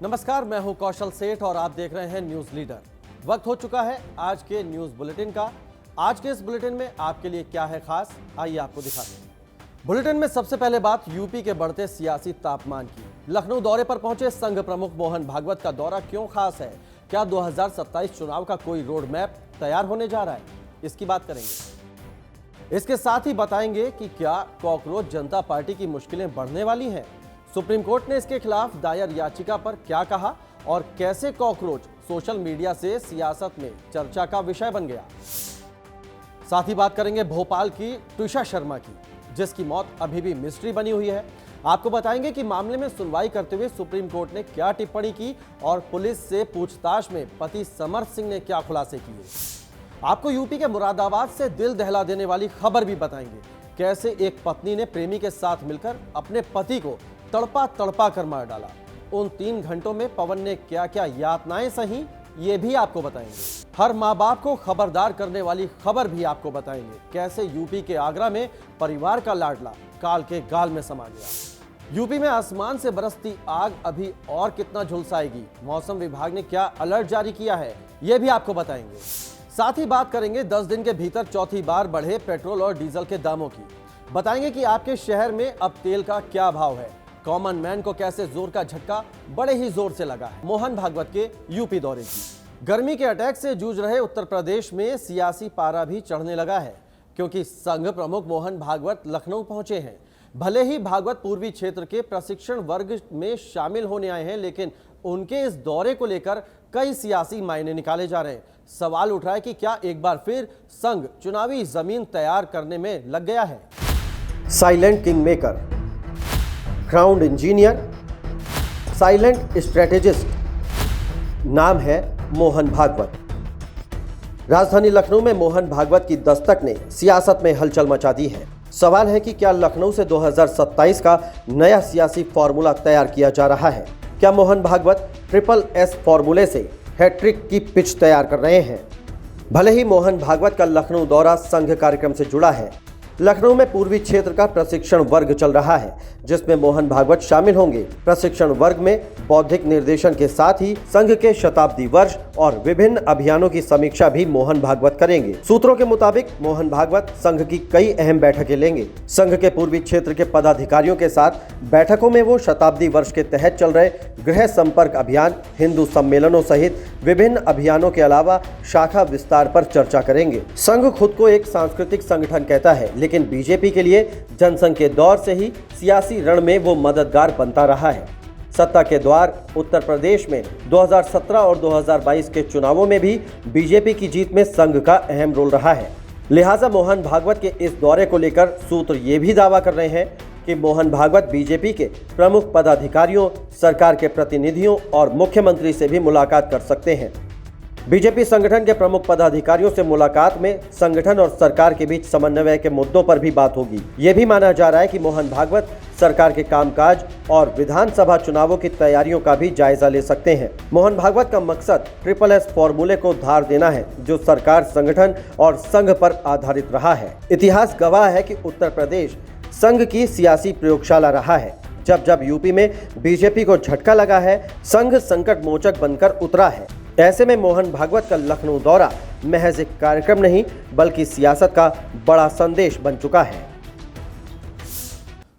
नमस्कार, मैं हूं कौशल सेठ और आप देख रहे हैं न्यूज लीडर। वक्त हो चुका है आज के न्यूज बुलेटिन का। आज के इस बुलेटिन में आपके लिए क्या है खास, आइए आपको दिखाते हैं। बुलेटिन में सबसे पहले बात यूपी के बढ़ते सियासी तापमान की। लखनऊ दौरे पर पहुंचे संघ प्रमुख मोहन भागवत का दौरा क्यों खास है? क्या 2027 चुनाव का कोई रोड मैप तैयार होने जा रहा है? इसकी बात करेंगे। इसके साथ ही बताएंगे कि क्या कॉकरोच जनता पार्टी की मुश्किलें बढ़ने वाली हैं। सुप्रीम कोर्ट ने इसके खिलाफ दायर याचिका पर क्या कहा और कैसे कॉकरोच सोशल मीडिया से सियासत में चर्चा का विषय बन गया। साथ ही बात करेंगे भोपाल की ट्विशा शर्मा की, जिसकी मौत अभी भी मिस्ट्री बनी हुई है। आपको बताएंगे कि मामले में सुनवाई करते हुए सुप्रीम कोर्ट ने क्या टिप्पणी की और पुलिस से पूछताछ में पति समर्थ सिंह ने क्या खुलासे किए। आपको यूपी के मुरादाबाद से दिल दहला देने वाली खबर भी बताएंगे। कैसे एक पत्नी ने प्रेमी के साथ मिलकर अपने पति को तड़पा तड़पा कर मार डाला। उन 3 घंटों में पवन ने क्या क्या यातनाएं सही, ये भी आपको बताएंगे। हर माँ बाप को खबरदार करने वाली खबर भी आपको बताएंगे। कैसे यूपी के आगरा में परिवार का लाडला काल के गाल में समा गया। यूपी में आसमान से बरसती आग अभी और कितना झुलसाएगी। मौसम विभाग ने क्या अलर्ट जारी किया है, ये भी आपको बताएंगे। साथ ही बात करेंगे 10 दिन के भीतर चौथी बार बढ़े पेट्रोल और डीजल के दामों की। बताएंगे कि आपके शहर में अब तेल का क्या भाव है। कॉमन मैन को कैसे जोर का झटका बड़े ही जोर से लगा है। मोहन भागवत के यूपी दौरे की। गर्मी के अटैक से जूझ रहे उत्तर प्रदेश में सियासी पारा भी चढ़ने लगा है, क्योंकि संघ प्रमुख मोहन भागवत लखनऊ पहुंचे हैं। भले ही भागवत पूर्वी क्षेत्र के प्रशिक्षण वर्ग में शामिल होने आए हैं, लेकिन उनके इस दौरे को लेकर कई सियासी मायने निकाले जा रहे हैं। सवाल उठ रहा है कि क्या एक बार फिर संघ चुनावी जमीन तैयार करने में लग गया है। Silent king maker, crown engineer, silent strategist, नाम है मोहन भागवत। राजधानी लखनऊ में मोहन भागवत की दस्तक ने सियासत में हलचल मचा दी है। सवाल है कि क्या लखनऊ से 2027 का नया सियासी फॉर्मूला तैयार किया जा रहा है? क्या मोहन भागवत SSS फॉर्मूले से हैट्रिक की पिच तैयार कर रहे हैं? भले ही मोहन भागवत का लखनऊ दौरा संघ कार्यक्रम से जुड़ा है, लखनऊ में पूर्वी क्षेत्र का प्रशिक्षण वर्ग चल रहा है, जिसमें मोहन भागवत शामिल होंगे। प्रशिक्षण वर्ग में बौद्धिक निर्देशन के साथ ही संघ के शताब्दी वर्ष और विभिन्न अभियानों की समीक्षा भी मोहन भागवत करेंगे। सूत्रों के मुताबिक मोहन भागवत संघ की कई अहम बैठकें लेंगे। संघ के पूर्वी क्षेत्र के पदाधिकारियों के साथ बैठकों में वो शताब्दी वर्ष के तहत चल रहे गृह संपर्क अभियान, हिंदू सम्मेलनों सहित विभिन्न अभियानों के अलावा शाखा विस्तार पर चर्चा करेंगे। संघ खुद को एक सांस्कृतिक संगठन कहता है, लेकिन बीजेपी के लिए जनसंघ के दौर से ही सियासी रण में वो मददगार बनता रहा है। सत्ता के द्वार उत्तर प्रदेश में 2017 और 2022 के चुनावों में भी बीजेपी की जीत में संघ का अहम रोल रहा है। लिहाजा मोहन भागवत के इस दौरे को लेकर सूत्र ये भी दावा कर रहे हैं कि मोहन भागवत बीजेपी के प्रमुख पदाधिकारियों, सरकार के प्रतिनिधियों और मुख्यमंत्री से भी मुलाकात कर सकते हैं। बीजेपी संगठन के प्रमुख पदाधिकारियों से मुलाकात में संगठन और सरकार के बीच समन्वय के मुद्दों पर भी बात होगी। ये भी माना जा रहा है कि मोहन भागवत सरकार के कामकाज और विधानसभा चुनावों की तैयारियों का भी जायजा ले सकते हैं। मोहन भागवत का मकसद SSS फॉर्मूले को धार देना है, जो सरकार, संगठन और संघ पर आधारित रहा है। इतिहास गवाह है कि उत्तर प्रदेश संघ की सियासी प्रयोगशाला रहा है। जब जब यूपी में बीजेपी को झटका लगा है, संघ संकट मोचक बनकर उतरा है। ऐसे में मोहन भागवत का लखनऊ दौरा महज एक कार्यक्रम नहीं, बल्कि सियासत का बड़ा संदेश बन चुका है।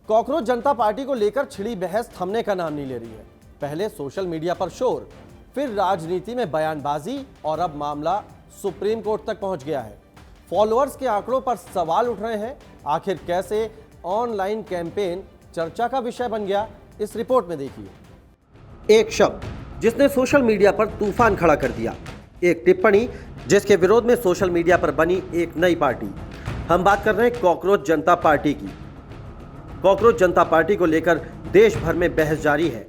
कॉकरोच जनता पार्टी को लेकर छिड़ी बहस थमने का नाम नहीं ले रही है। पहले सोशल मीडिया पर शोर, फिर राजनीति में बयानबाजी और अब मामला सुप्रीम कोर्ट तक पहुंच गया है। फॉलोअर्स के आंकड़ों पर सवाल उठ रहे हैं। आखिर कैसे ऑनलाइन कैंपेन चर्चा का विषय बन गया, इस रिपोर्ट में देखिए। एक शब्द जिसने सोशल मीडिया पर तूफान खड़ा कर दिया, एक टिप्पणी जिसके विरोध में सोशल मीडिया पर बनी एक नई पार्टी। हम बात कर रहे हैं कॉकरोच जनता पार्टी की। कॉकरोच जनता पार्टी को लेकर देश भर में बहस जारी है।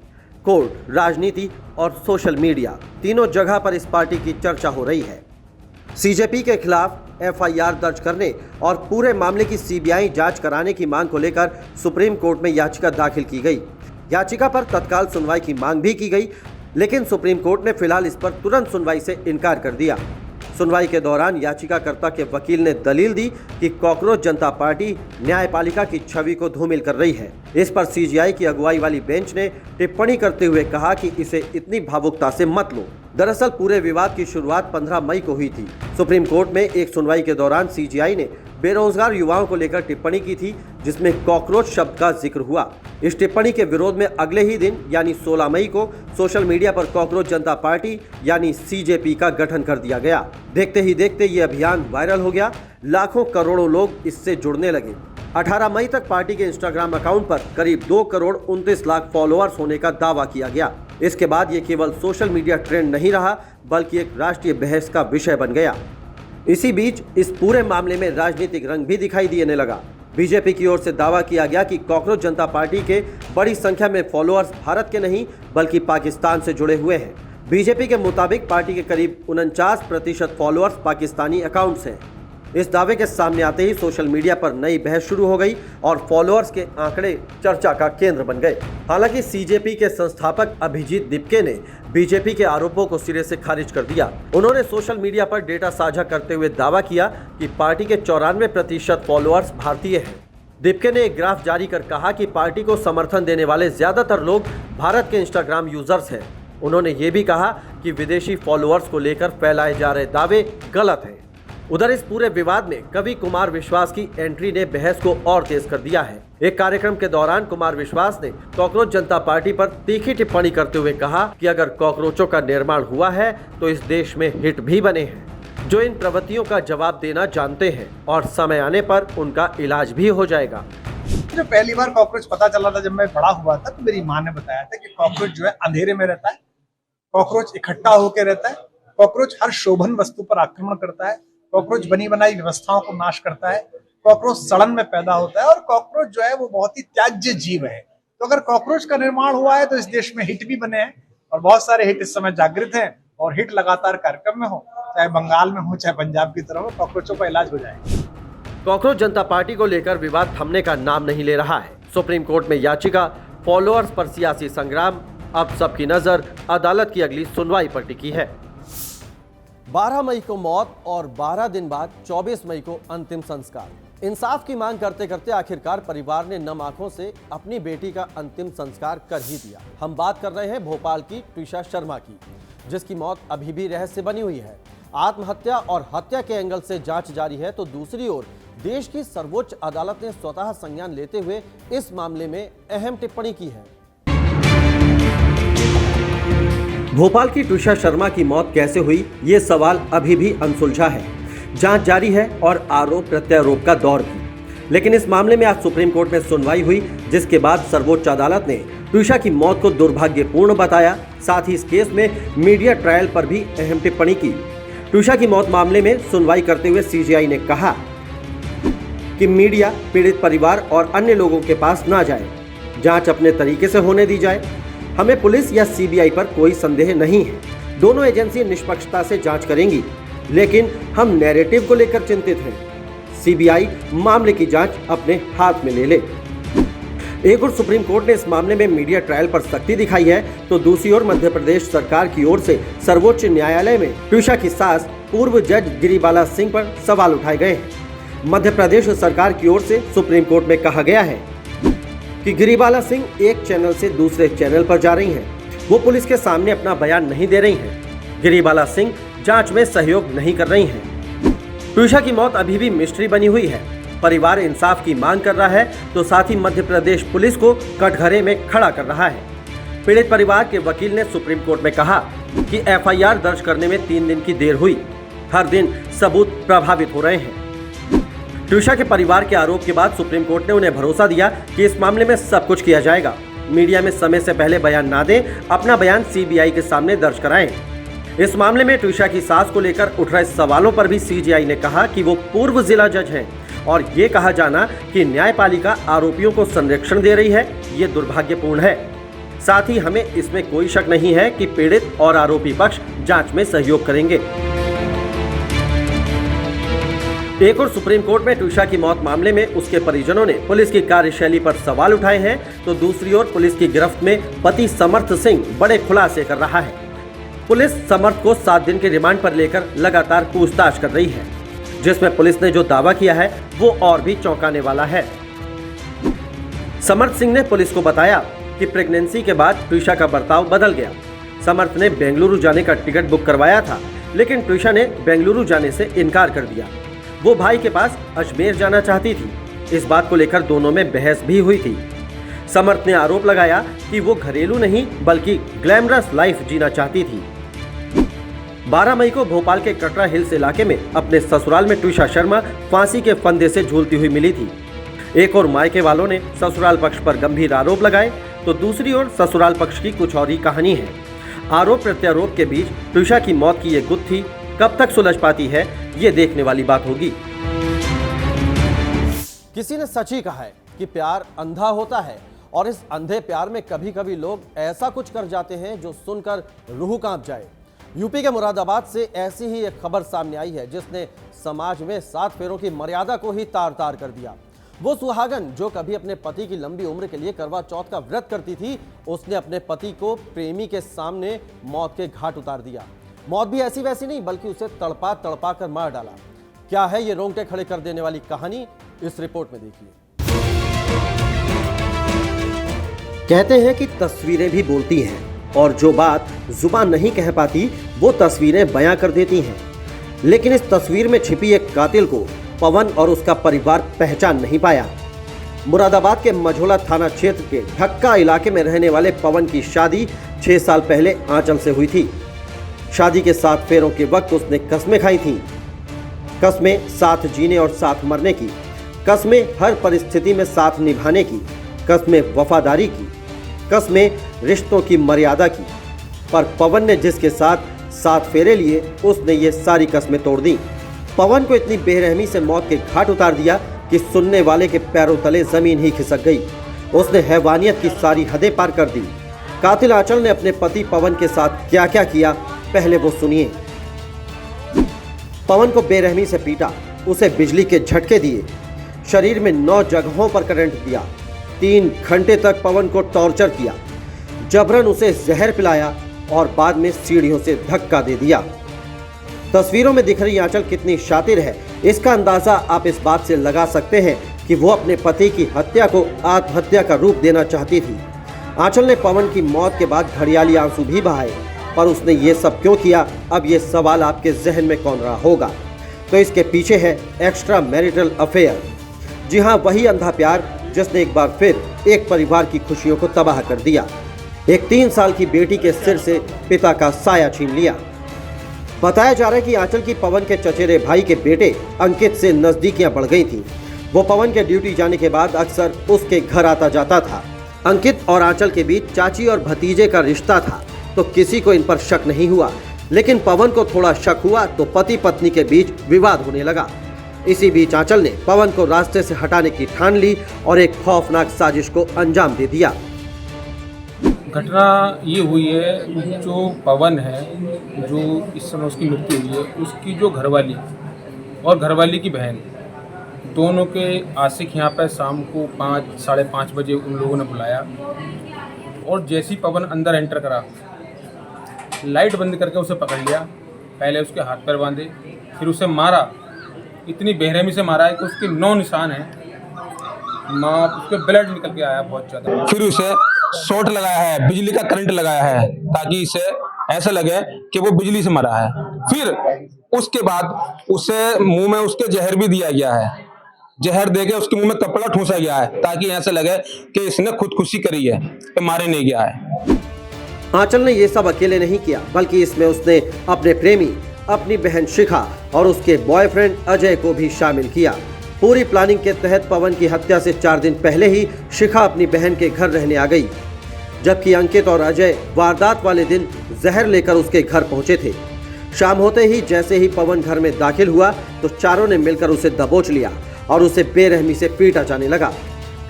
कोर्ट, राजनीति और सोशल मीडिया, तीनों जगह पर इस पार्टी की चर्चा हो रही है। सीजेपी के खिलाफ FIR दर्ज करने और पूरे मामले की CBI जांच कराने की मांग को लेकर सुप्रीम कोर्ट में याचिका दाखिल की गई। याचिका पर तत्काल सुनवाई की मांग भी की गई, लेकिन सुप्रीम कोर्ट ने फिलहाल इस पर तुरंत सुनवाई से इनकार कर दिया। सुनवाई के दौरान याचिकाकर्ता के वकील ने दलील दी कि कॉकरोच जनता पार्टी न्यायपालिका की छवि को धूमिल कर रही है। इस पर सीजीआई की अगुवाई वाली बेंच ने टिप्पणी करते हुए कहा कि इसे इतनी भावुकता से मत लो। दरअसल पूरे विवाद की शुरुआत 15 मई को हुई थी। सुप्रीम कोर्ट में एक सुनवाई के दौरान सीजीआई ने बेरोजगार युवाओं को लेकर टिप्पणी की थी, जिसमें कॉकरोच शब्द का जिक्र हुआ। इस टिप्पणी के विरोध में अगले ही दिन यानी 16 मई को सोशल मीडिया पर कॉकरोच जनता पार्टी यानी सीजेपी का गठन कर दिया गया। देखते ही देखते ये अभियान वायरल हो गया। लाखों करोड़ों लोग इससे जुड़ने लगे। 18 मई तक पार्टी के इंस्टाग्राम अकाउंट पर करीब 2 करोड़ 29 लाख फॉलोअर्स होने का दावा किया गया। इसके बाद ये केवल सोशल मीडिया ट्रेंड नहीं रहा, बल्कि एक राष्ट्रीय बहस का विषय बन गया। इसी बीच इस पूरे मामले में राजनीतिक रंग भी दिखाई देने लगा। बीजेपी की ओर से दावा किया गया कि कॉकरोच जनता पार्टी के बड़ी संख्या में फॉलोअर्स भारत के नहीं बल्कि पाकिस्तान से जुड़े हुए हैं। बीजेपी के मुताबिक पार्टी के करीब 49% फॉलोअर्स पाकिस्तानी अकाउंट्स हैं। इस दावे के सामने आते ही सोशल मीडिया पर नई बहस शुरू हो गई और फॉलोअर्स के आंकड़े चर्चा का केंद्र बन गए। हालांकि सीजेपी के संस्थापक अभिजीत दिपके ने बीजेपी के आरोपों को सिरे से खारिज कर दिया। उन्होंने सोशल मीडिया पर डेटा साझा करते हुए दावा किया कि पार्टी के 94% फॉलोअर्स भारतीय हैं। दिपके ने एक ग्राफ जारी कर कहा कि पार्टी को समर्थन देने वाले ज्यादातर लोग भारत के इंस्टाग्राम यूजर्स हैं। उन्होंने ये भी कहा कि विदेशी फॉलोअर्स को लेकर फैलाए जा रहे दावे गलत हैं। उधर इस पूरे विवाद में कवि कुमार विश्वास की एंट्री ने बहस को और तेज कर दिया है। एक कार्यक्रम के दौरान कुमार विश्वास ने कॉकरोच जनता पार्टी पर तीखी टिप्पणी करते हुए कहा कि अगर कॉकरोचों का निर्माण हुआ है तो इस देश में हिट भी बने हैं जो इन प्रवृत्तियों का जवाब देना जानते हैं और समय आने पर उनका इलाज भी हो जाएगा। मुझे पहली बार कॉकरोच पता चला था जब मैं बड़ा हुआ था, तो मेरी माँ ने बताया था कि कॉकरोच जो है अंधेरे में रहता है, कॉकरोच इकट्ठा होकर रहता है, कॉकरोच हर शोभन वस्तु पर आक्रमण करता है, कॉकरोच बनी बनाई व्यवस्थाओं को नाश करता है, कॉकरोच सड़न में पैदा होता है और कॉकरोच जो है वो बहुत ही त्याज्य जीव है। तो अगर कॉकरोच का निर्माण हुआ है तो इस देश में हिट भी बने हैं और बहुत सारे हिट इस समय जागृत हैं और हिट लगातार कार्यक्रम में हो, चाहे बंगाल में हो चाहे पंजाब की तरफ हो, कॉकरोचों का इलाज हो जाए। कॉकरोच जनता पार्टी को लेकर विवाद थमने का नाम नहीं ले रहा है। सुप्रीम कोर्ट में याचिका, फॉलोअर्स पर सियासी संग्राम, अब सबकी नजर अदालत की अगली सुनवाई पर टिकी है। 12 मई को मौत और 12 दिन बाद 24 मई को अंतिम संस्कार। इंसाफ की मांग करते करते आखिरकार परिवार ने नम आंखों से अपनी बेटी का अंतिम संस्कार कर ही दिया। हम बात कर रहे हैं भोपाल की ट्विशा शर्मा की, जिसकी मौत अभी भी रहस्य बनी हुई है। आत्महत्या और हत्या के एंगल से जांच जारी है, तो दूसरी ओर देश की सर्वोच्च अदालत ने स्वतः संज्ञान लेते हुए इस मामले में अहम टिप्पणी की है। भोपाल की ट्विशा शर्मा की मौत कैसे हुई, ये सवाल अभी भी अनसुलझा है। जांच जारी है और आरोप प्रत्यारोप का दौर भी। लेकिन इस मामले में आज सुप्रीम कोर्ट में सुनवाई हुई, जिसके बाद सर्वोच्च अदालत ने ट्विशा की मौत को दुर्भाग्यपूर्ण बताया। साथ ही इस केस में मीडिया ट्रायल पर भी अहम टिप्पणी की। ट्विशा की मौत मामले में सुनवाई करते हुए सीजीआई ने कहा कि मीडिया पीड़ित परिवार और अन्य लोगों के पास ना जाए, जांच अपने तरीके से होने दी जाए। हमें पुलिस या सीबीआई पर कोई संदेह नहीं है। दोनों एजेंसी निष्पक्षता से जांच करेंगी, लेकिन हम नैरेटिव को लेकर चिंतित हैं। सीबीआई मामले की जांच अपने हाथ में ले ले। एक ओर सुप्रीम कोर्ट ने इस मामले में मीडिया ट्रायल पर सख्ती दिखाई है, तो दूसरी ओर मध्य प्रदेश सरकार की ओर से सर्वोच्च न्यायालय में ट्विशा की सास पूर्व जज गिरिबाला सिंह पर सवाल उठाए गए हैं। मध्य प्रदेश सरकार की ओर से सुप्रीम कोर्ट में कहा गया है कि गिरिबाला सिंह एक चैनल से दूसरे चैनल पर जा रही हैं। वो पुलिस के सामने अपना बयान नहीं दे रही हैं। गिरिबाला सिंह जांच में सहयोग नहीं कर रही हैं। ट्विशा की मौत अभी भी मिस्ट्री बनी हुई है। परिवार इंसाफ की मांग कर रहा है, तो साथ ही मध्य प्रदेश पुलिस को कटघरे में खड़ा कर रहा है। पीड़ित परिवार के वकील ने सुप्रीम कोर्ट में कहा कि एफआईआर दर्ज करने में 3 दिन की देर हुई। हर दिन सबूत प्रभावित हो रहे हैं। ट्विशा के परिवार के आरोप के बाद सुप्रीम कोर्ट ने उन्हें भरोसा दिया कि इस मामले में सब कुछ किया जाएगा। मीडिया में समय से पहले बयान ना दें, अपना बयान सीबीआई के सामने दर्ज कराएं। इस मामले में ट्विशा की सास को लेकर उठ रहे सवालों पर भी सीजीआई ने कहा कि वो पूर्व जिला जज हैं और ये कहा जाना कि न्यायपालिका आरोपियों को संरक्षण दे रही है, ये दुर्भाग्यपूर्ण है। साथ ही हमें इसमें कोई शक नहीं है कि पीड़ित और आरोपी पक्ष जांच में सहयोग करेंगे। एक और सुप्रीम कोर्ट में ट्विशा की मौत मामले में उसके परिजनों ने पुलिस की कार्यशैली पर सवाल उठाए हैं, तो दूसरी ओर पुलिस की गिरफ्त में पति समर्थ सिंह बड़े खुलासे कर रहा है। पुलिस समर्थ को 7 दिन के रिमांड पर लेकर लगातार पूछताछ कर रही है, जिसमें पुलिस ने जो दावा किया है वो और भी चौंकाने वाला है। समर्थ सिंह ने पुलिस को बताया कि प्रेगनेंसी के बाद ट्विशा का बर्ताव बदल गया। समर्थ ने बेंगलुरु जाने का टिकट बुक करवाया था, लेकिन ट्विशा ने बेंगलुरु जाने से इनकार कर दिया। वो भाई के पास अजमेर जाना चाहती थी। इस बात को लेकर दोनों में बहस भी हुई थी। समर्थ ने आरोप लगाया कि वो घरेलू नहीं बल्कि ग्लैमरस लाइफ जीना चाहती थी। 12 मई को भोपाल के कटरा हिल्स इलाके में अपने ससुराल में ट्विशा शर्मा फांसी के फंदे से झूलती हुई मिली थी। एक और मायके वालों ने ससुराल पक्ष पर गंभीर आरोप लगाए, तो दूसरी ओर ससुराल पक्ष की कुछ और ही कहानी है। आरोप प्रत्यारोप के बीच ट्विशा की मौत की ये गुत्थी कब तक सुलझ पाती है, ये देखने वाली बात होगी। किसी ने सच ही कहा है कि प्यार अंधा होता है, और इस अंधे प्यार में कभी कभी लोग ऐसा कुछ कर जाते हैं जो सुनकर रूह कांप जाए। यूपी के मुरादाबाद से ऐसी ही एक खबर सामने आई है, जिसने समाज में 7 फेरों की मर्यादा को ही तार तार कर दिया। वो सुहागन जो कभी अपने पति की लंबी उम्र के लिए करवा चौथ का व्रत करती थी, उसने अपने पति को प्रेमी के सामने मौत के घाट उतार दिया। मौत भी ऐसी वैसी नहीं, बल्कि उसे तड़पा तड़पा कर मार डाला। क्या है ये रोंगटे खड़े कर देने वाली कहानी, इस रिपोर्ट में देखिए। कहते हैं कि तस्वीरें भी बोलती हैं, और जो बात जुबान नहीं कह पाती वो तस्वीरें बयां कर देती हैं। लेकिन इस तस्वीर में छिपी एक कातिल को पवन और उसका परिवार पहचान नहीं पाया। मुरादाबाद के मझोला थाना क्षेत्र के ढक्का इलाके में रहने वाले पवन की शादी 6 साल पहले आंचल से हुई थी। शादी के 7 फेरों के वक्त उसने कस्में खाई थीं। कस्में साथ जीने और साथ मरने की, कस्में हर परिस्थिति में साथ निभाने की, कस्में वफादारी की, कस्में रिश्तों की मर्यादा की। पर पवन ने जिसके साथ 7 फेरे लिए, उसने ये सारी कस्में तोड़ दी। पवन को इतनी बेरहमी से मौत के घाट उतार दिया कि सुनने वाले के पैरों तले जमीन ही खिसक गई। उसने हैवानियत की सारी हदें पार कर दी। कातिल आंचल ने अपने पति पवन के साथ क्या क्या किया, पहले वो सुनिए। पवन को बेरहमी से पीटा, उसे बिजली के झटके दिए, शरीर में 9 जगहों पर करंट दिया, 3 घंटे तक पवन को टॉर्चर किया, जबरन उसे जहर पिलाया और बाद में सीढ़ियों से धक्का दे दिया। तस्वीरों में दिख रही आंचल कितनी शातिर है, इसका अंदाजा आप इस बात से लगा सकते हैं कि वो अपने पति की हत्या को आत्महत्या का रूप देना चाहती थी। आंचल ने पवन की मौत के बाद घड़ियाली आंसू भी बहाए, पर उसने ये सब क्यों किया, अब ये सवाल आपके जहन में कौन रहा होगा। तो इसके पीछे है एक्स्ट्रा मैरिटल अफेयर। जी हाँ, वही अंधा प्यार जिसने एक बार फिर एक परिवार की खुशियों को तबाह कर दिया। एक 3 साल की बेटी के सिर से पिता का साया छीन लिया। बताया जा रहा है कि आंचल की पवन के चचेरे भाई के बेटे अंकित से नजदीकियां बढ़ गई थी। वो पवन के ड्यूटी जाने के बाद अक्सर उसके घर आता जाता था। अंकित और आंचल के बीच चाची और भतीजे का रिश्ता था, तो किसी को इन पर शक नहीं हुआ। लेकिन पवन को थोड़ा शक हुआ तो पति पत्नी के बीच विवाद होने लगा। इसी बीच आंचल ने पवन को रास्ते से हटाने की ठान ली और एक खौफनाक साजिश को अंजाम दे दिया। घटना ये हुई है, जो पवन है, जो इस समय उसकी मृत्यु हुई है, उसकी जो घरवाली और घरवाली की बहन, दोनों के आशिक यहाँ पर शाम को 5 साढ़े 5 बजे उन लोगों ने बुलाया। और जैसे ही पवन अंदर एंटर करा, लाइट बंद करके उसे पकड़ लिया। पहले उसके हाथ पैर बांधे, फिर उसे मारा। इतनी बेरहमी से मारा है कि उसके 9 निशान हैं, उसके ब्लड निकल के आया बहुत ज़्यादा। फिर उसे शॉट लगाया है, बिजली का करंट लगाया है, ताकि इसे ऐसा लगे कि वो बिजली से मरा है। फिर उसके बाद उसे मुंह में उसके जहर भी दिया गया है। जहर देके उसके मुंह में कपड़ा ठूंसा गया है, ताकि ऐसा लगे कि इसने खुदकुशी करी है, कि मारे नहीं गया है। आंचल ने ये सब अकेले नहीं किया, बल्कि इसमें उसने अपने प्रेमी, अपनी बहन शिखा और उसके बॉयफ्रेंड अजय को भी शामिल किया। पूरी प्लानिंग के तहत पवन की हत्या से 4 दिन पहले ही शिखा अपनी बहन के घर रहने आ गई, जबकि अंकित और अजय वारदात वाले दिन जहर लेकर उसके घर पहुंचे थे। शाम होते ही जैसे ही पवन घर में दाखिल हुआ तो चारों ने मिलकर उसे दबोच लिया और उसे बेरहमी से पीटा जाने लगा।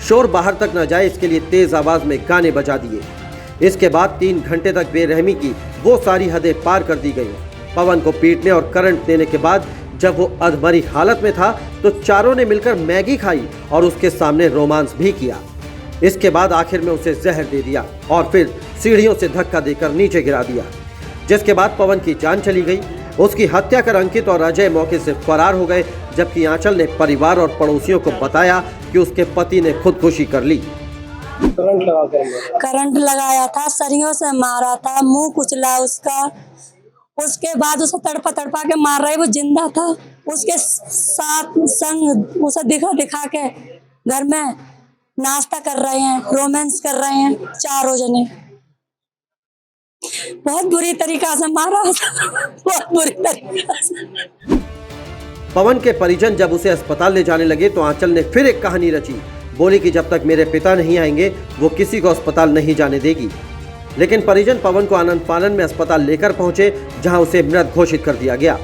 शोर बाहर तक न जाए इसके लिए तेज आवाज में गाने बजा दिए। इसके बाद 3 घंटे तक बेरहमी की वो सारी हदें पार कर दी गई। पवन को पीटने और करंट देने के बाद जब वो अधमरी हालत में था तो चारों ने मिलकर मैगी खाई और उसके सामने रोमांस भी किया। इसके बाद आखिर में उसे जहर दे दिया और फिर सीढ़ियों से धक्का देकर नीचे गिरा दिया। जिसके बाद पवन की जान चली गई। उसकी हत्या कर अंकित और अजय मौके से फरार हो गए, जबकि आंचल ने परिवार और पड़ोसियों को बताया कि उसके पति ने खुदकुशी कर ली। करंट लगाया था, सरियों से मारा था, मुंह कुचला उसका। उसके बाद उसे तड़पा तड़पा के मार रहे, वो जिंदा था। उसके साथ संग उसे दिखा दिखा के घर में नाश्ता कर रहे हैं, रोमांस कर रहे हैं चारों जने। बहुत बुरी तरीका से मारा था, बहुत बुरी तरीका से। पवन के परिजन जब उसे अस्पताल ले जाने लगे तो आंचल ने फिर एक कहानी रची। बोली कि जब तक मेरे पिता नहीं आएंगे वो किसी को अस्पताल नहीं जाने देगी। लेकिन परिजन पवन को आनंद फानन में अस्पताल लेकर पहुंचे, जहां उसे मृत घोषित कर दिया गया।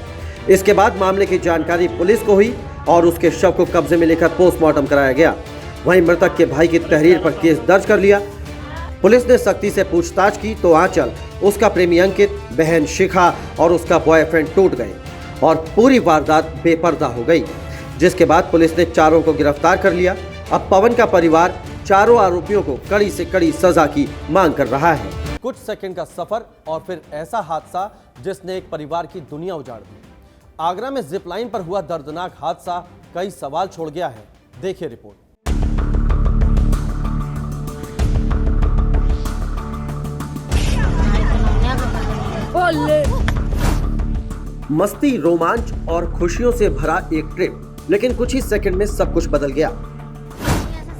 इसके बाद मामले की जानकारी पुलिस को हुई और उसके शव को कब्जे में लेकर पोस्टमार्टम कराया गया। वहीं मृतक के भाई की तहरीर पर केस दर्ज कर लिया। पुलिस ने सख्ती से पूछताछ की तो आंचल, उसका प्रेमी अंकित, बहन शिखा और उसका बॉयफ्रेंड टूट गए और पूरी वारदात बेपर्दा हो गई। जिसके बाद पुलिस ने चारों को गिरफ्तार कर लिया। अब पवन का परिवार चारों आरोपियों को कड़ी से कड़ी सजा की मांग कर रहा है। कुछ सेकंड का सफर और फिर ऐसा हादसा जिसने एक परिवार की दुनिया उजाड़ दी। आगरा में जिप लाइन पर हुआ दर्दनाक हादसा कई सवाल छोड़ गया है। देखिए रिपोर्ट। मस्ती, रोमांच और खुशियों से भरा एक ट्रिप, लेकिन कुछ ही सेकंड में सब कुछ बदल गया।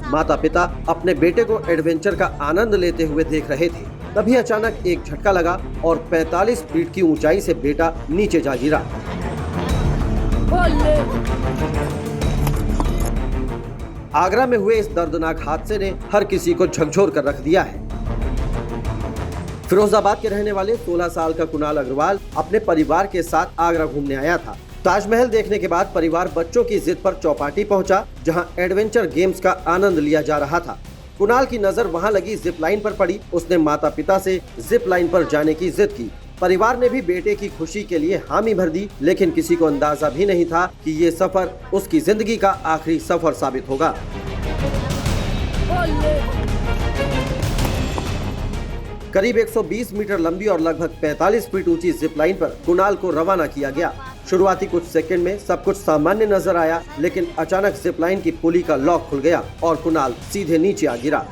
माता पिता अपने बेटे को एडवेंचर का आनंद लेते हुए देख रहे थे, तभी अचानक एक झटका लगा और 45 फीट की ऊंचाई से बेटा नीचे जा गिरा। आगरा में हुए इस दर्दनाक हादसे ने हर किसी को झकझोर कर रख दिया है। फिरोजाबाद के रहने वाले 16 साल का कुणाल अग्रवाल अपने परिवार के साथ आगरा घूमने आया था। ताजमहल देखने के बाद परिवार बच्चों की जिद पर चौपाटी पहुंचा, जहां एडवेंचर गेम्स का आनंद लिया जा रहा था। कुणाल की नजर वहां लगी जिप लाइन पर पड़ी। उसने माता पिता से जिप लाइन पर जाने की जिद की। परिवार ने भी बेटे की खुशी के लिए हामी भर दी, लेकिन किसी को अंदाजा भी नहीं था कि ये सफर उसकी जिंदगी का आखिरी सफर साबित होगा। करीब 120 मीटर लंबी और लगभग 45 फीट ऊंची जिप लाइन पर कुणाल को रवाना किया गया। शुरुआती कुछ सेकंड में सब कुछ सामान्य नजर आया, लेकिन अचानक जिप लाइन की पुली का लॉक खुल गया और कुणाल सीधे नीचे आ गिरा।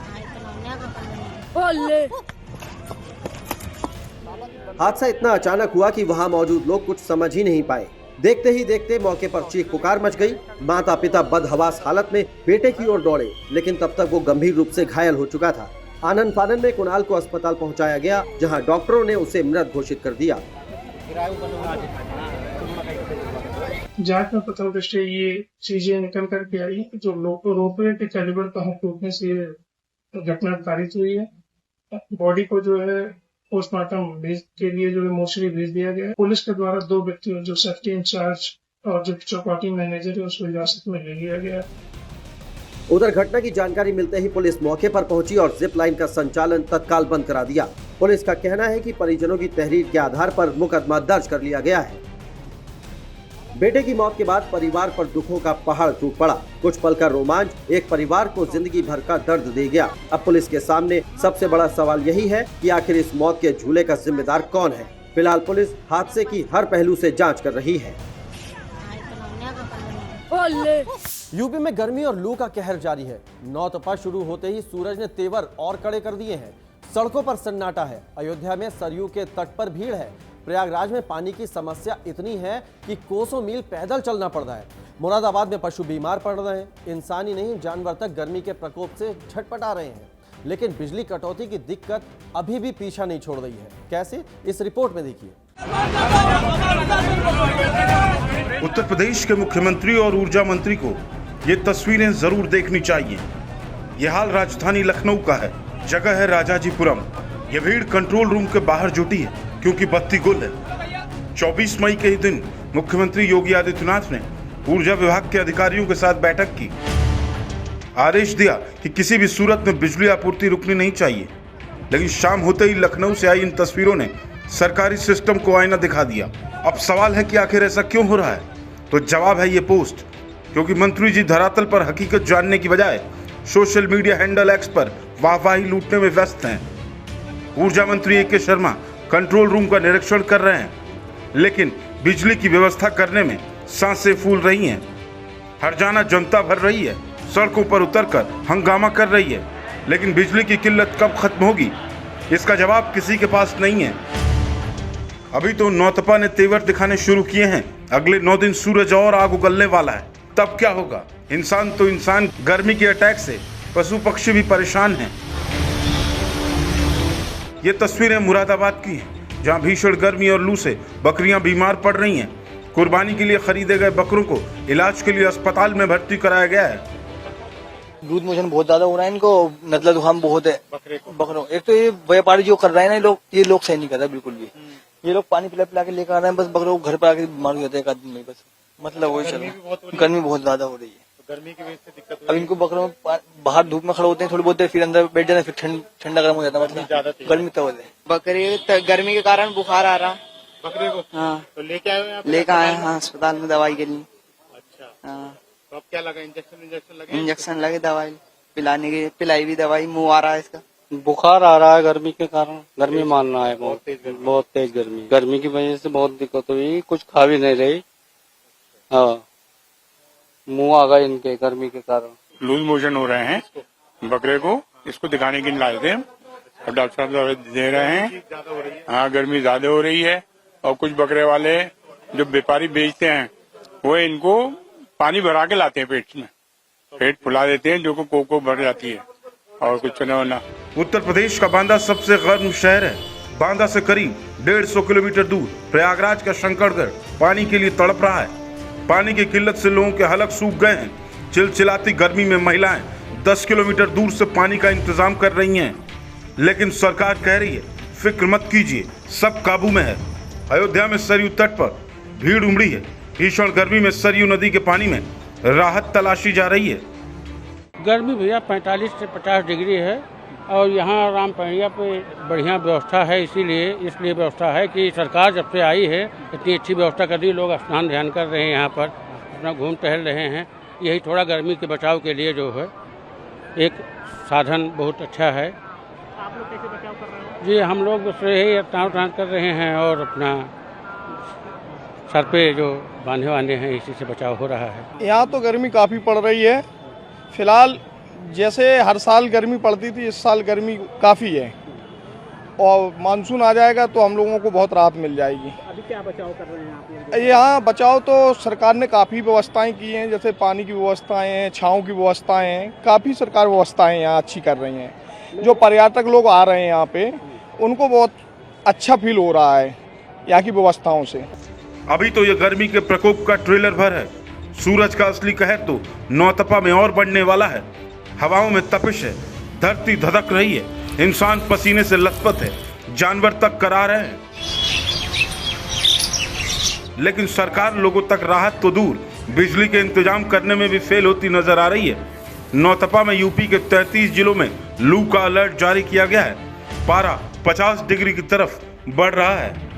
हादसा इतना अचानक हुआ कि वहां मौजूद लोग कुछ समझ ही नहीं पाए। देखते ही देखते मौके पर चीख पुकार मच गई। माता पिता बदहवास हालत में बेटे की ओर दौड़े, लेकिन तब तक वो गंभीर रूप से घायल हो चुका था। आनंद फानन में कुणाल को अस्पताल पहुंचाया गया, जहां डॉक्टरों ने उसे मृत घोषित कर दिया। जांच में प्रथम दृष्टया ये चीजें निकल कर के आई जो रोपवे के कैलिबर का टूटने से ये घटना कारित हुई है। बॉडी को जो है पोस्टमार्टम के लिए जो है मोर्चरी भेज दिया गया है। पुलिस के द्वारा 2 व्यक्तियों जो सेफ्टी इंचार्ज और जो चौपाटी मैनेजर है उसको हिरासत में ले लिया गया। उधर घटना की जानकारी मिलते ही पुलिस मौके पर पहुंची और जिप लाइन का संचालन तत्काल बंद करा दिया। पुलिस का कहना है कि परिजनों की तहरीर के आधार पर मुकदमा दर्ज कर लिया गया है। बेटे की मौत के बाद परिवार पर दुखों का पहाड़ टूट पड़ा। कुछ पल का रोमांच एक परिवार को जिंदगी भर का दर्द दे गया। अब पुलिस के सामने सबसे बड़ा सवाल यही है कि आखिर इस मौत के झूले का जिम्मेदार कौन है। फिलहाल पुलिस हादसे की हर पहलू से जांच कर रही है। यूपी में गर्मी और लू का कहर जारी है। नौतपा शुरू होते ही सूरज ने तेवर और कड़े कर दिए हैं। सड़कों पर सन्नाटा है। अयोध्या में सरयू के तट पर भीड़ है। प्रयागराज में पानी की समस्या इतनी है कि कोसों मील पैदल चलना पड़ रहा है। मुरादाबाद में पशु बीमार पड़ रहे हैं। इंसान ही नहीं, जानवर तक गर्मी के प्रकोप से झटपटा रहे हैं। लेकिन बिजली कटौती की दिक्कत अभी भी पीछा नहीं छोड़ रही है। कैसे, इस रिपोर्ट में देखिए। उत्तर प्रदेश के मुख्यमंत्री और ऊर्जा मंत्री को ये तस्वीरें जरूर देखनी चाहिए। ये हाल राजधानी लखनऊ का है। जगह है राजाजीपुरम। ये भीड़ कंट्रोल रूम के बाहर जुटी है क्योंकि बत्ती गुल है। 24 मई के ही दिन मुख्यमंत्री योगी आदित्यनाथ ने ऊर्जा विभाग के अधिकारियों के साथ बैठक की। आदेश दिया कि किसी भी सूरत में बिजली आपूर्ति रुकनी नहीं चाहिए। लेकिन शाम होते ही लखनऊ से आई इन तस्वीरों ने सरकारी सिस्टम को आईना दिखा दिया। अब सवाल है कि आखिर ऐसा क्यों हो रहा है, तो जवाब है ये पोस्ट। क्योंकि मंत्री जी धरातल पर हकीकत जानने की बजाय सोशल मीडिया हैंडल एक्स पर वाहवाही लूटने में व्यस्त हैं। ऊर्जा मंत्री ए.के. शर्मा कंट्रोल रूम का निरीक्षण कर रहे हैं, लेकिन बिजली की व्यवस्था करने में सांसें फूल रही हैं। हरजाना जनता भर रही है, सड़कों पर उतरकर हंगामा कर रही है, लेकिन बिजली की किल्लत कब खत्म होगी, इसका जवाब किसी के पास नहीं है। अभी तो नौतपा ने तेवर दिखाने शुरू किए हैं, अगले 9 दिन सूरज और आग उगलने वाला है, तब क्या होगा। इंसान तो इंसान, गर्मी के अटैक से पशु पक्षी भी परेशान हैं। ये तस्वीरें मुरादाबाद की हैं, जहां भीषण गर्मी और लू से बकरियां बीमार पड़ रही हैं। कुर्बानी के लिए खरीदे गए बकरों को इलाज के लिए अस्पताल में भर्ती कराया गया है। लूज मोशन बहुत ज्यादा हो रहा है इनको, नज़ला जुकाम बहुत है बकरों। एक तो ये व्यापारी जो कर रहे हैं ना ये लोग सही नहीं कर रहे बिल्कुल भी। ये लोग पानी पिला पिला के लेकर आ रहे हैं, बस बकरों को घर पर आके बीमार हो जाते हैं एक आदमी में, बस मतलब वही चल रहा है। गर्मी बहुत ज्यादा हो रही है, गर्मी की वजह से दिक्कत। अब इनको बकरों बाहर धूप में खड़े होते हैं थोड़ी बहुत देर, फिर अंदर बैठ जाते हैं, फिर ठंडा गर्म हो जाता है, मतलब गर्मी तो है। बकरी गर्मी के कारण बुखार आ रहा बकरे को हाँ तो लेके आए लेकर आए हाँ अस्पताल में दवाई के लिए। अच्छा हाँ तो अब क्या लगा, इंजेक्शन लगे, दवाई पिलाने की, पिलाई भी दवाई, मुंह आ रहा है इसका। बुखार आ रहा है गर्मी के कारण, गर्मी मान रहा है बहुत तेज गर्मी की वजह से बहुत दिक्कत हुई, कुछ खा भी नहीं रही। हाँ मुंह आ गए इनके गर्मी के कारण। लूज मोशन हो रहे हैं बकरे को, इसको दिखाने के लिए लाए थे और डॉक्टर साहब दवाई दे रहे हैं। हाँ गर्मी ज्यादा हो रही है और कुछ बकरे वाले जो व्यापारी बेचते हैं वो इनको पानी भरा के लाते हैं पेट में, पेट फुला देते हैं जो को भर जाती है और कुछ न होना। उत्तर प्रदेश का बांदा सबसे गर्म शहर है। बांदा से करीब 150 किलोमीटर दूर प्रयागराज का शंकरगढ़ पानी के लिए तड़प रहा है। पानी की किल्लत से लोगों के हलक सूख गए हैं। चिलचिलाती गर्मी में महिलाएं 10 किलोमीटर दूर से पानी का इंतजाम कर रही हैं, लेकिन सरकार कह रही है फिक्र मत कीजिए, सब काबू में है। अयोध्या में सरयू तट पर भीड़ उमड़ी है। भीषण गर्मी में सरयू नदी के पानी में राहत तलाशी जा रही है। गर्मी भैया 45 से 50 डिग्री है और यहाँ रामपैया पे बढ़िया व्यवस्था है, इसलिए व्यवस्था है कि सरकार जब से आई है इतनी अच्छी व्यवस्था कर दी, लोग स्नान ध्यान कर रहे हैं, यहाँ पर अपना घूम टहल रहे हैं। यही थोड़ा गर्मी के बचाव के लिए जो है एक साधन बहुत अच्छा है। आप लोग कैसे बचाव कर रहे हैं? जी हम लोग उससे यही स्नान कर रहे हैं और अपना सर पे जो बांधे हैं इसी से बचाव हो रहा है। यहाँ तो गर्मी काफ़ी पड़ रही है फिलहाल, जैसे हर साल गर्मी पड़ती थी इस साल गर्मी काफ़ी है और मानसून आ जाएगा तो हम लोगों को बहुत राहत मिल जाएगी। अभी क्या बचाव कर रहे हैं आप? यहाँ बचाव तो सरकार ने काफ़ी व्यवस्थाएं की हैं, जैसे पानी की व्यवस्थाएं हैं, छाँव की व्यवस्थाएं हैं, काफ़ी सरकार व्यवस्थाएं यहाँ अच्छी कर रही हैं। जो पर्यटक लोग आ रहे हैं यहाँ पे उनको बहुत अच्छा फील हो रहा है यहाँ की व्यवस्थाओं से। अभी तो ये गर्मी के प्रकोप का ट्रेलर भर है। सूरज का असली कहर तो नौतपा में और बढ़ने वाला है। हवाओं में तपिश है, धरती धधक रही है, इंसान पसीने से लथपथ है, जानवर तक करार है। लेकिन सरकार लोगों तक राहत तो दूर, बिजली के इंतजाम करने में भी फेल होती नजर आ रही है। नौतपा में यूपी के 33 जिलों में लू का अलर्ट जारी किया गया है। पारा 50 डिग्री की तरफ बढ़ रहा है।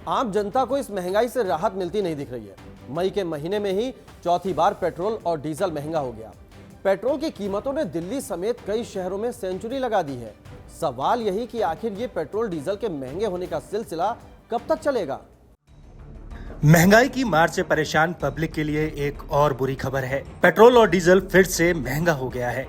आम जनता को इस महंगाई से राहत मिलती नहीं दिख रही है। मई के महीने में ही चौथी बार पेट्रोल और डीजल महंगा हो गया। पेट्रोल की कीमतों ने दिल्ली समेत कई शहरों में सेंचुरी लगा दी है। सवाल यही कि आखिर ये पेट्रोल डीजल के महंगे होने का सिलसिला कब तक चलेगा। महंगाई की मार से परेशान पब्लिक के लिए एक और बुरी खबर है। पेट्रोल और डीजल फिर से महंगा हो गया है।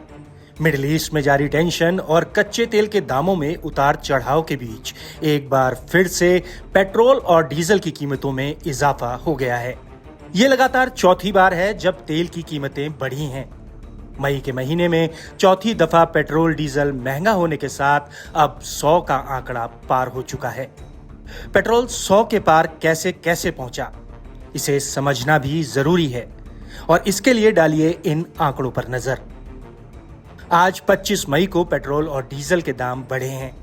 मिडिल ईस्ट में जारी टेंशन और कच्चे तेल के दामों में उतार चढ़ाव के बीच एक बार फिर से पेट्रोल और डीजल की कीमतों में इजाफा हो गया है। ये लगातार चौथी बार है जब तेल की कीमतें बढ़ी हैं। मई के महीने में चौथी दफा पेट्रोल डीजल महंगा होने के साथ अब 100 का आंकड़ा पार हो चुका है। पेट्रोल 100 के पार कैसे कैसे पहुंचा, इसे समझना भी जरूरी है और इसके लिए डालिए इन आंकड़ों पर नजर। आज 25 मई को पेट्रोल और डीजल के दाम बढ़े हैं।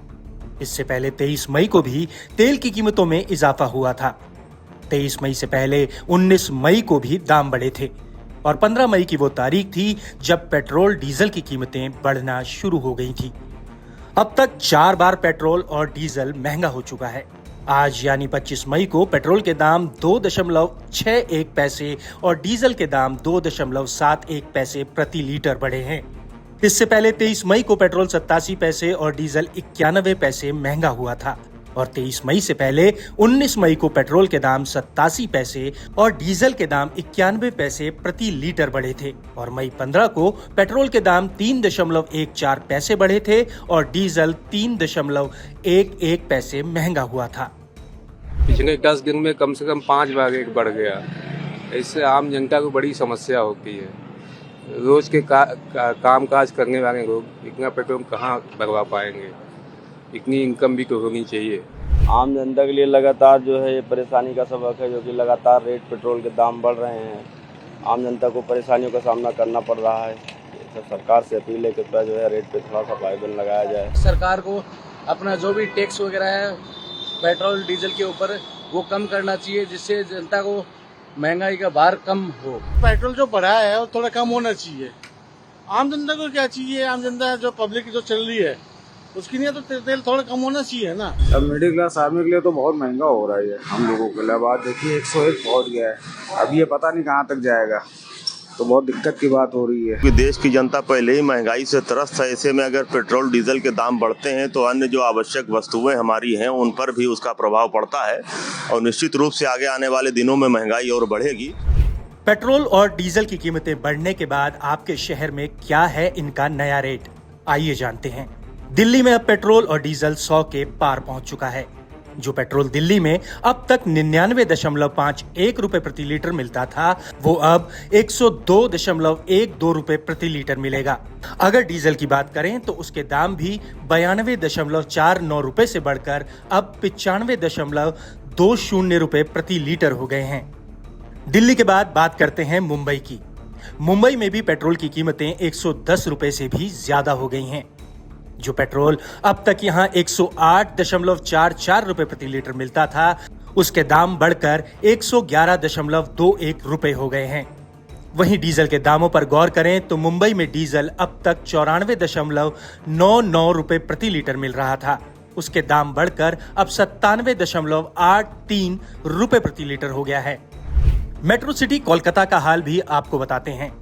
इससे पहले 23 मई को भी तेल की कीमतों में इजाफा हुआ था। 23 मई से पहले 19 मई को भी दाम बढ़े थे और 15 मई की वो तारीख थी जब पेट्रोल डीजल की कीमतें बढ़ना शुरू हो गई थी। अब तक 4 बार पेट्रोल और डीजल महंगा हो चुका है। आज यानी 25 मई को पेट्रोल के दाम 2.61 पैसे और डीजल के दाम 2.71 पैसे प्रति लीटर बढ़े हैं। इससे पहले 23 मई को पेट्रोल 87 पैसे और डीजल 91 पैसे महंगा हुआ था और 23 मई से पहले 19 मई को पेट्रोल के दाम 87 पैसे और डीजल के दाम 91 पैसे प्रति लीटर बढ़े थे और मई 15 को पेट्रोल के दाम 3.14 पैसे बढ़े थे और डीजल 3.11 पैसे महंगा हुआ था। पिछले 10 दिन में कम से कम 5 बार रेट बढ़ गया। इससे आम जनता को बड़ी समस्या होती है। रोज के काम काज करने वाले लोग इतना पेट्रोल कहाँ भरवा पाएंगे, इतनी इनकम भी तो होनी चाहिए। आम जनता के लिए लगातार जो है ये परेशानी का सबक है, जो कि लगातार रेट पेट्रोल के दाम बढ़ रहे हैं। आम जनता को परेशानियों का सामना करना पड़ रहा है। तो सरकार से अपील है कि जो है रेट पे थोड़ा सा पाबंदी लगाया जाए। सरकार को अपना जो भी टैक्स वगैरह है पेट्रोल डीजल के ऊपर वो कम करना चाहिए, जिससे जनता को महंगाई का भार कम हो। पेट्रोल जो बढ़ा है वो थोड़ा कम होना चाहिए। आम जनता को क्या चाहिए, आम जनता जो पब्लिक जो चल रही है उसके लिए तो तेल थोड़ा कम होना चाहिए ना। अब मिडिल क्लास आदमी के लिए तो बहुत महंगा हो रहा है हम लोगों के लिए। बात देखिए 101 पहुंच गया है, अब ये पता नहीं कहाँ तक जाएगा, तो बहुत दिक्कत की बात हो रही है। कि देश की जनता पहले ही महंगाई से त्रस्त है, ऐसे में अगर पेट्रोल डीजल के दाम बढ़ते हैं तो अन्य जो आवश्यक वस्तुएं हमारी हैं उन पर भी उसका प्रभाव पड़ता है और निश्चित रूप से आगे आने वाले दिनों में महंगाई और बढ़ेगी। पेट्रोल और डीजल की कीमतें बढ़ने के बाद आपके शहर में क्या है इनका नया रेट, आइए जानते हैं। दिल्ली में अब पेट्रोल और डीजल 100 के पार पहुंच चुका है। जो पेट्रोल दिल्ली में अब तक 99.51 रुपए प्रति लीटर मिलता था, वो अब 102.12 रुपए प्रति लीटर मिलेगा। अगर डीजल की बात करें तो उसके दाम भी 92.49 रुपए से बढ़कर अब 95.20 रुपए प्रति लीटर हो गए हैं। दिल्ली के बाद बात करते हैं मुंबई की। मुंबई में भी पेट्रोल की कीमतें 110 रुपए से भी ज्यादा हो गई हैं। जो पेट्रोल अब तक यहां 108.44 रुपए प्रति लीटर मिलता था, उसके दाम बढ़कर 111.21 रुपए हो गए हैं। वहीं डीजल के दामों पर गौर करें तो मुंबई में डीजल अब तक 94.99 रुपए प्रति लीटर मिल रहा था, उसके दाम बढ़कर अब 97.83 रुपए प्रति लीटर हो गया है। मेट्रो सिटी कोलकाता का हाल भी आपको बताते हैं।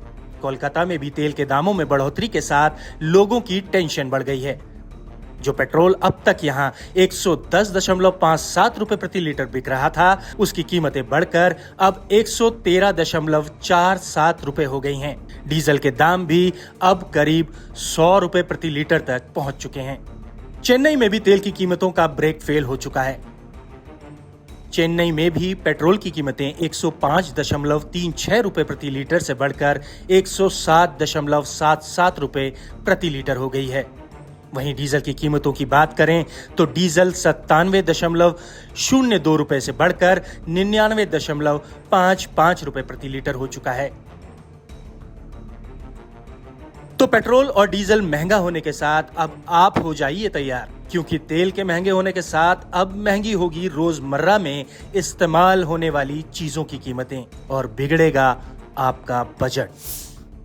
कोलकाता में भी तेल के दामों में बढ़ोतरी के साथ लोगों की टेंशन बढ़ गई है। जो पेट्रोल अब तक यहां 110.57 रुपए प्रति लीटर बिक रहा था, उसकी कीमतें बढ़कर अब 113.47 रुपए हो गई हैं। डीजल के दाम भी अब करीब 100 रुपए प्रति लीटर तक पहुंच चुके हैं। चेन्नई में भी तेल की कीमतों का ब्रेक फेल हो चुका है। चेन्नई में भी पेट्रोल की कीमतें 105.36 रुपए प्रति लीटर से बढ़कर 107.77 रुपए प्रति लीटर हो गई है। वहीं डीजल की कीमतों की बात करें तो डीजल 97.02 रुपए से बढ़कर 99.55 रुपए प्रति लीटर हो चुका है। तो पेट्रोल और डीजल महंगा होने के साथ अब आप हो जाइए तैयार, क्योंकि तेल के महंगे होने के साथ अब महंगी होगी रोजमर्रा में इस्तेमाल होने वाली चीजों की कीमतें और बिगड़ेगा आपका बजट।